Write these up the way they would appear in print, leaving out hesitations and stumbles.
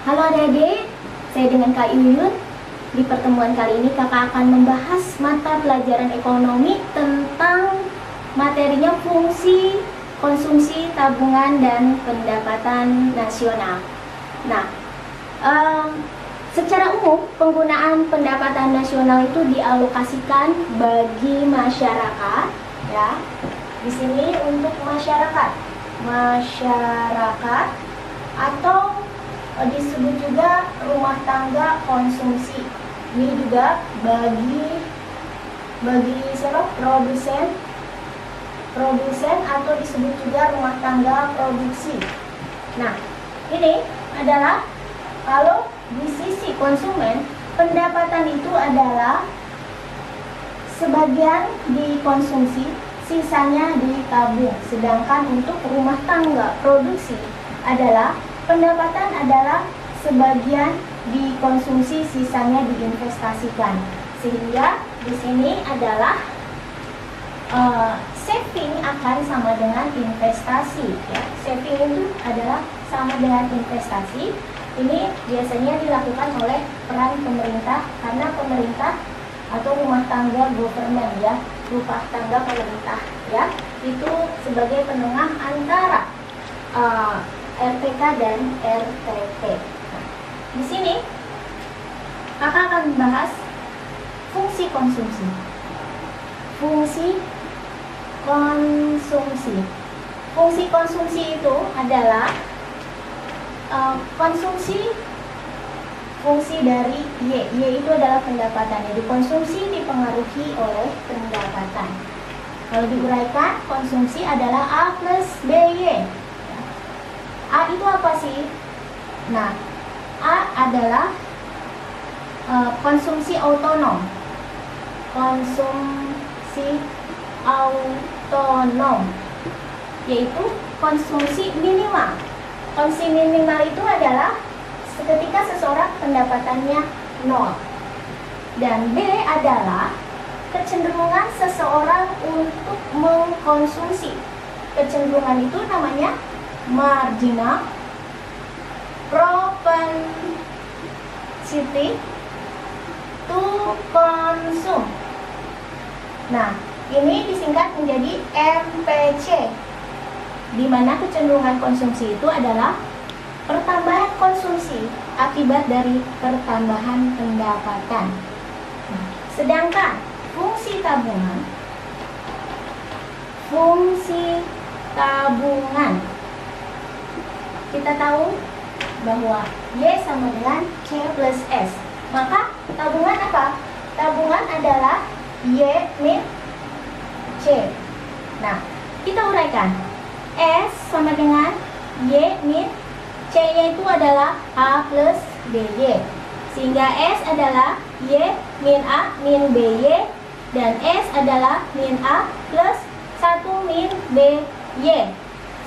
Halo adik-adik, saya dengan Kak Yuyun. Di pertemuan kali ini kakak akan membahas mata pelajaran ekonomi tentang materinya fungsi, konsumsi, tabungan, dan pendapatan nasional. Nah, secara umum penggunaan pendapatan nasional itu dialokasikan bagi masyarakat, ya. Di sini untuk masyarakat atau disebut juga rumah tangga konsumsi. Ini juga bagi siapa? Produsen atau disebut juga rumah tangga produksi. Nah, ini adalah kalau di sisi konsumen, pendapatan itu adalah sebagian dikonsumsi, sisanya ditabung. Sedangkan untuk rumah tangga produksi adalah pendapatan adalah sebagian dikonsumsi, sisanya diinvestasikan. Sehingga di sini adalah saving akan sama dengan investasi, ya. Saving itu adalah sama dengan investasi. Ini biasanya dilakukan oleh peran pemerintah, karena pemerintah atau rumah tangga government, ya, rumah tangga pemerintah, ya, itu sebagai penengah antara RPK dan RTP. Nah, di sini kakak akan membahas fungsi konsumsi. Fungsi konsumsi itu adalah fungsi dari Y. Y itu adalah pendapatannya. Dikonsumsi dipengaruhi oleh pendapatan. Kalau diuraikan, konsumsi adalah A plus BY. A itu apa sih? Nah, A adalah konsumsi otonom. Yaitu konsumsi minimal. Konsumsi minimal itu adalah ketika seseorang pendapatannya 0. Dan B adalah kecenderungan seseorang untuk mengkonsumsi. Kecenderungan itu namanya marginal propensity to consume. Nah, ini disingkat menjadi MPC, di mana kecenderungan konsumsi itu adalah pertambahan konsumsi akibat dari pertambahan pendapatan. Nah, sedangkan fungsi tabungan kita tahu bahwa Y sama dengan C plus S. Maka tabungan apa? Tabungan adalah Y min C. Nah, kita uraikan. S sama dengan Y min C-nya itu adalah A plus BY. Sehingga S adalah Y min A min BY, dan S adalah min A plus 1 min BY.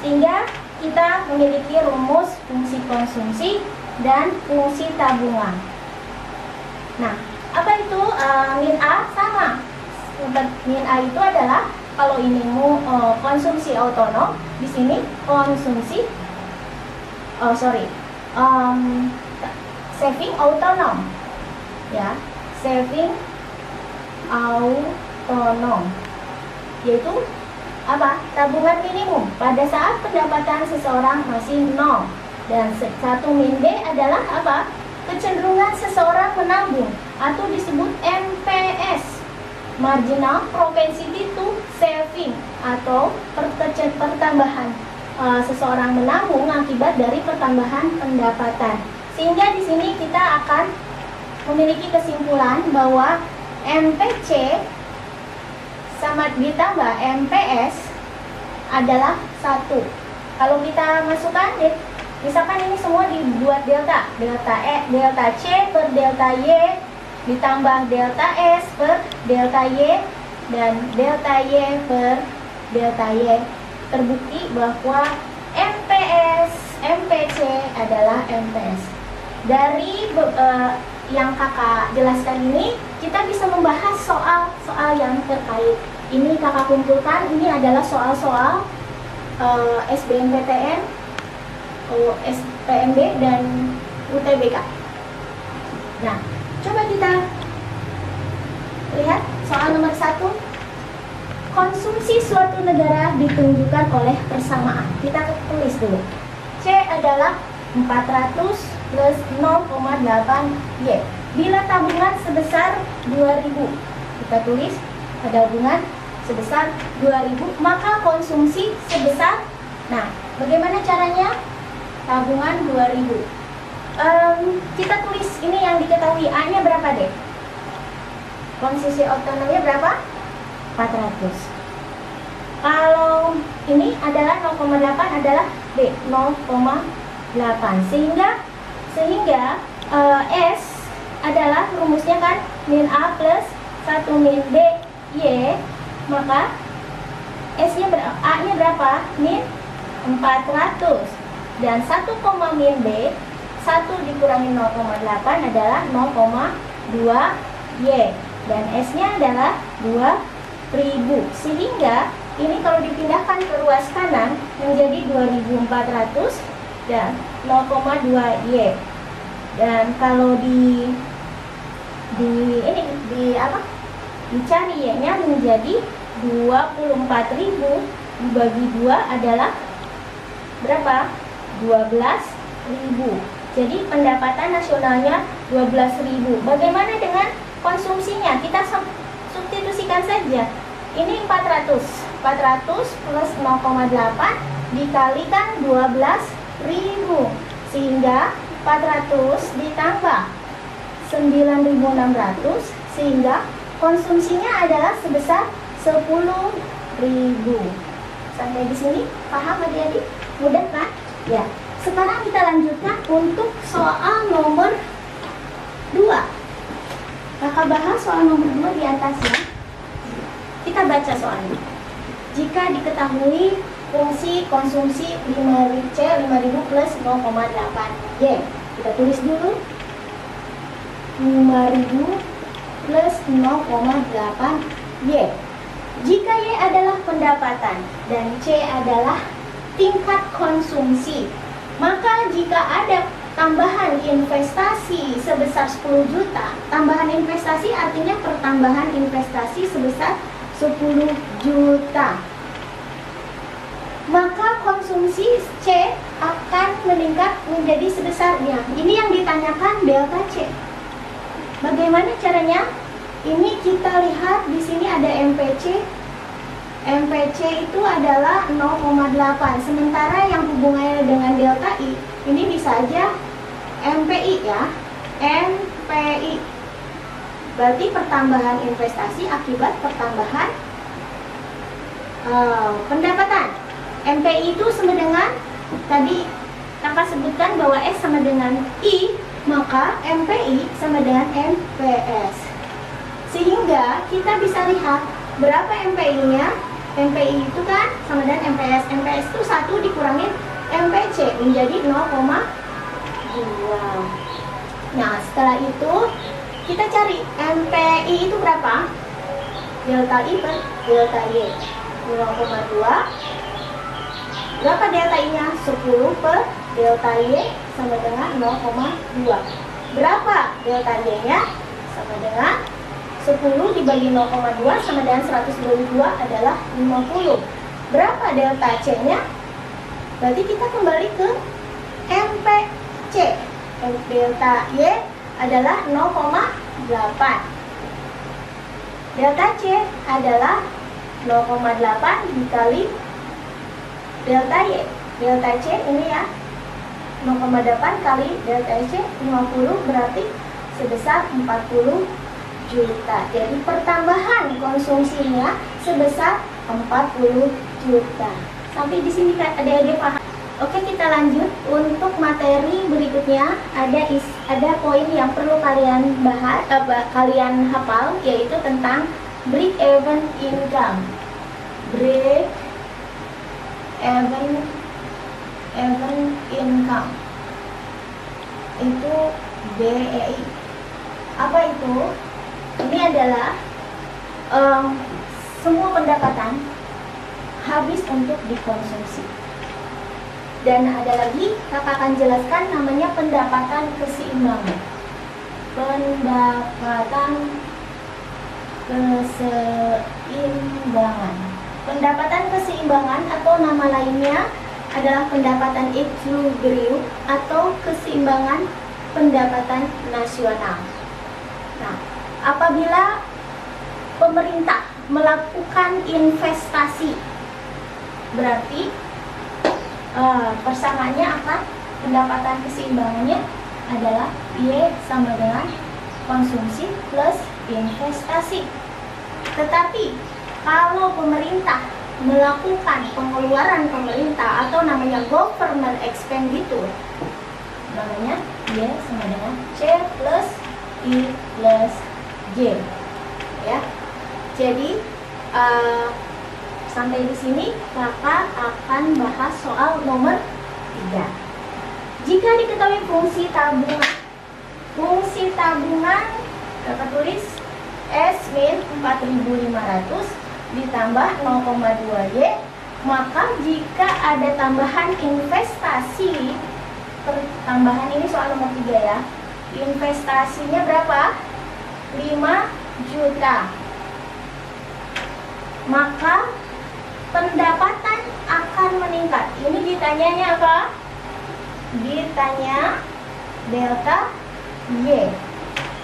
Sehingga kita memiliki rumus fungsi konsumsi dan fungsi tabungan. Nah, apa itu min A? Sama. Min A itu adalah, kalau ini konsumsi otonom, di sini konsumsi saving otonom, ya, saving otonom, yaitu apa? Tabungan minimum pada saat pendapatan seseorang masih 0. Dan 1 min B adalah apa? Kecenderungan seseorang menabung, atau disebut MPS, marginal propensity to saving, atau pertambahan seseorang menabung akibat dari pertambahan pendapatan. Sehingga di sini kita akan memiliki kesimpulan bahwa MPC sama ditambah MPS adalah 1. Kalau kita masukkan, misalkan ini semua dibuat delta C per delta Y ditambah delta S per delta Y dan delta Y per delta Y, terbukti bahwa MPC adalah MPS. Dari yang kakak jelaskan ini, kita bisa membahas soal-soal yang terkait. Ini kakak kumpulkan, ini adalah soal-soal SBMPTN, SPMB, dan UTBK. Nah, coba kita lihat soal nomor 1. Konsumsi suatu negara ditunjukkan oleh persamaan. Kita tulis dulu. C adalah 400 plus 0,8 Y. Bila tabungan sebesar 2000, kita tulis tabungan sebesar 2000, maka konsumsi sebesar, nah bagaimana caranya? Tabungan 2000. Kita tulis ini yang diketahui. A nya berapa deh? Konsumsi otonomnya berapa? 400. Kalau ini adalah 0,8 adalah B 0,8, sehingga S adalah rumusnya kan min A plus 1 min B Y, maka S nya berapa? A nya berapa? Min 400, dan 1, min B 1 dikurangi 0,8 adalah 0,2 Y, dan S nya adalah 2000, sehingga ini kalau dipindahkan ke ruas kanan menjadi 2400 dan 0,2 Y. Dan kalau dicari Y-nya menjadi 24.000 dibagi 2 adalah berapa? 12.000. Jadi pendapatan nasionalnya 12.000. Bagaimana dengan konsumsinya? Kita substitusikan saja. Ini 400 plus 0,8 dikalikan 12.000, sehingga 400 ditambah 9.600, sehingga konsumsinya adalah sebesar 10.000. Sampai di sini paham adik-adik? Mudah kan? Ya. Sekarang kita lanjutkan untuk soal nomor 2. Kakak bahas soal nomor 2 di atasnya. Kita baca soalnya. Jika diketahui fungsi konsumsi 5.000 plus 0,8 Y. Kita tulis dulu 5.000 plus 0,8 Y. Jika Y adalah pendapatan dan C adalah tingkat konsumsi, maka jika ada tambahan investasi sebesar 10 juta, tambahan investasi artinya pertambahan investasi sebesar 10 juta, maka konsumsi C akan meningkat menjadi sebesarnya. Ini yang ditanyakan delta C. Bagaimana caranya? Ini kita lihat di sini ada MPC. MPC itu adalah 0,8. Sementara yang hubungannya dengan delta I, ini bisa aja MPI ya. MPI berarti pertambahan investasi akibat pertambahan pendapatan. MPI itu sama dengan, tadi kakak sebutkan bahwa S sama dengan I, maka MPI sama dengan MPS. Sehingga kita bisa lihat berapa MPI-nya. MPI itu kan sama dengan MPS. MPS itu 1 dikurangi MPC menjadi 0,2. Nah, setelah itu kita cari MPI itu berapa? Delta I per delta Y 0,2. Berapa delta I-nya? 10 per delta Y sama dengan 0,2. Berapa delta Y-nya? Sama dengan 10 dibagi 0,2 sama dengan 122 adalah 50. Berapa delta C-nya? Berarti kita kembali ke MPC. Delta Y adalah 0,8. Delta C adalah 0,8 dikali delta Y. Delta C ini ya 0,8 kali delta C 50 berarti sebesar 40 juta. Jadi pertambahan konsumsinya sebesar 40 juta. Sampai di sini adik-adik paham? Oke, kita lanjut untuk materi berikutnya. Ada poin yang perlu kalian bahas, kalian hafal, yaitu tentang break-even income. Break-even income itu BEI. Apa itu? Ini adalah semua pendapatan habis untuk dikonsumsi. Dan ada lagi, kakak akan jelaskan namanya pendapatan keseimbangan. Pendapatan keseimbangan. Pendapatan keseimbangan atau nama lainnya adalah pendapatan equilibrium atau keseimbangan pendapatan nasional. Nah, apabila pemerintah melakukan investasi, berarti persamaannya apa? Pendapatan keseimbangannya adalah Y sama dengan konsumsi plus investasi. Tetapi kalau pemerintah melakukan pengeluaran pemerintah atau namanya government expenditure, namanya Y sama dengan C plus I plus J, ya. Jadi sampai di sini kakak akan bahas soal nomor 3. Jika diketahui fungsi tabungan, kakak tulis S min 4.500 ditambah 0,2Y, maka jika ada tambahan investasi, tambahan ini soal nomor 3 ya, investasinya berapa? 5 juta, maka pendapatan akan meningkat. Ini ditanyanya apa? Ditanya delta Y.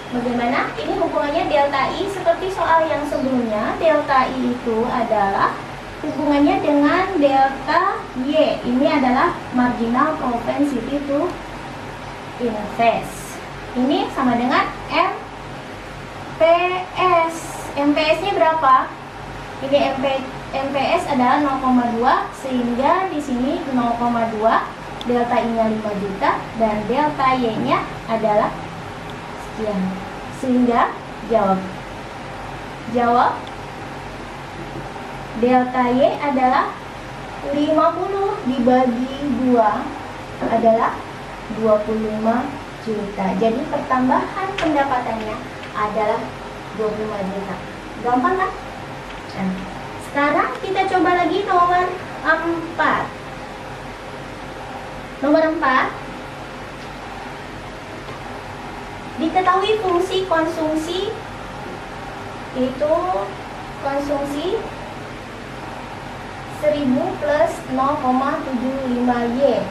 Bagaimana? Ini hubungannya delta I seperti soal yang sebelumnya. Delta I itu adalah hubungannya dengan delta Y. Ini adalah marginal propensity to invest. Ini sama dengan MPS. MPS-nya berapa? Ini MPS adalah 0,2, sehingga di sini 0,2, delta I-nya 5 juta dan delta Y-nya adalah sekian. Sehingga jawab delta Y adalah 50 dibagi 2 adalah 25 juta. Jadi pertambahan pendapatannya adalah 25 juta. Gampang kan? Nah, sekarang kita coba lagi nomor 4. Nomor 4, diketahui fungsi konsumsi, itu konsumsi 1000 plus 0,75Y,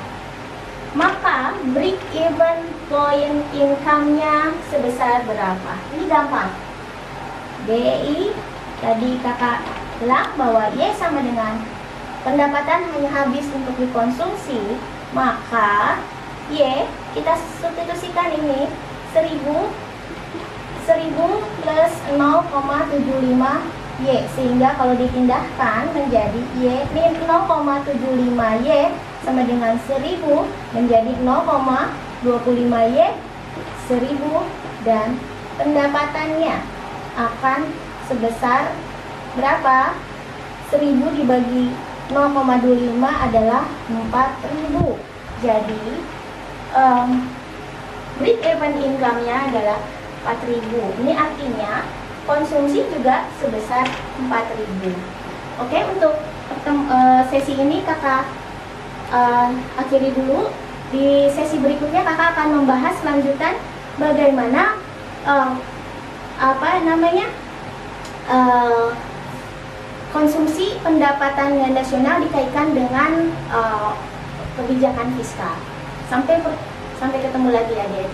maka break even point income-nya sebesar berapa? Ini gampang. BI tadi kakak bilang bahwa Y sama dengan pendapatan hanya habis untuk dikonsumsi, maka Y kita substitusikan ini 1000 plus 0,75Y, sehingga kalau dipindahkan menjadi Y min 0,75Y sama dengan 1000 menjadi 0,25Y 1000, dan pendapatannya akan sebesar berapa? 1000 dibagi 0,25 adalah 4000. Jadi break even income-nya adalah 4000. Ini artinya konsumsi juga sebesar 4000. Oke, untuk sesi ini kakak akhiri dulu. Di sesi berikutnya kakak akan membahas lanjutan bagaimana konsumsi pendapatan nasional dikaitkan dengan kebijakan fiskal. Sampai ketemu lagi adik.